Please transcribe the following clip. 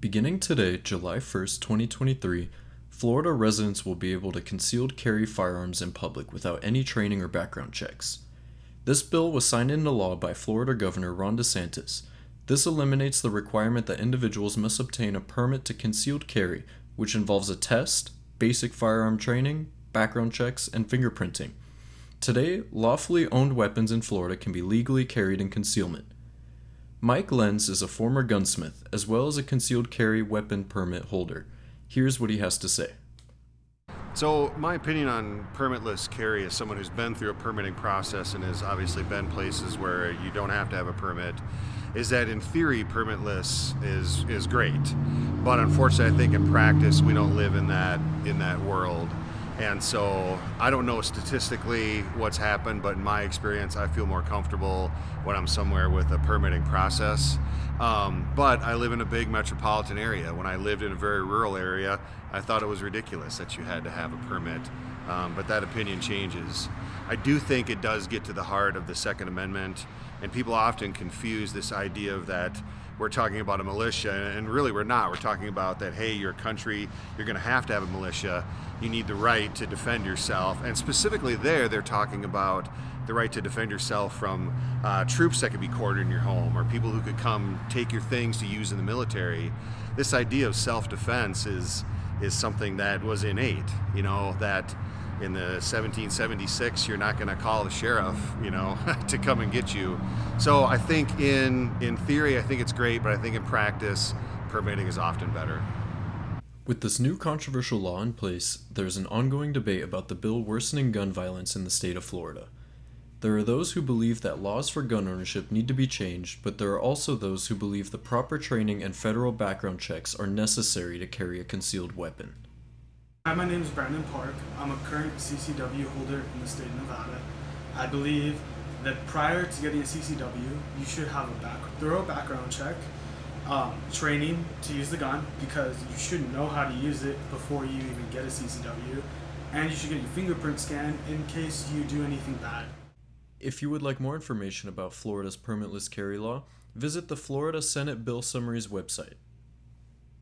Beginning today, July 1st, 2023, Florida residents will be able to concealed carry firearms in public without any training or background checks. This bill was signed into law by Florida Governor Ron DeSantis. This eliminates the requirement that individuals must obtain a permit to concealed carry, which involves a test, basic firearm training, background checks, and fingerprinting. Today, lawfully owned weapons in Florida can be legally carried in concealment. Mike Lenz is a former gunsmith, as well as a concealed carry weapon permit holder. Here's what he has to say. So my opinion on permitless carry as someone who's been through a permitting process and has obviously been places where you don't have to have a permit is that in theory permitless is great, but unfortunately I think in practice we don't live in that world. And so I don't know statistically what's happened, but in my experience, I feel more comfortable when I'm somewhere with a permitting process. But I live in a big metropolitan area. When I lived in a very rural area, I thought it was ridiculous that you had to have a permit. But that opinion changes. I do think it does get to the heart of the Second Amendment, and people often confuse this idea of that we're talking about a militia, and really we're not. We're talking about that, hey, you're a country, you're going to have a militia, you need the right to defend yourself. And specifically they're talking about the right to defend yourself from troops that could be quartered in your home, or people who could come take your things to use in the military. This idea of self-defense is something that was innate, that in the 1776 you're not going to call the sheriff to come and get you. So I think in theory I think it's great, but I think in practice permitting is often better. With this new controversial law in place, there's an ongoing debate about the bill worsening gun violence in the state of Florida. There are those who believe that laws for gun ownership need to be changed, but there are also those who believe the proper training and federal background checks are necessary to carry a concealed weapon. Hi, my name is Brandon Park. I'm a current CCW holder in the state of Nevada. I believe that prior to getting a CCW, you should have a thorough background check, training to use the gun, because you should know how to use it before you even get a CCW, and you should get your fingerprint scanned in case you do anything bad. If you would like more information about Florida's permitless carry law, visit the Florida Senate Bill Summaries website.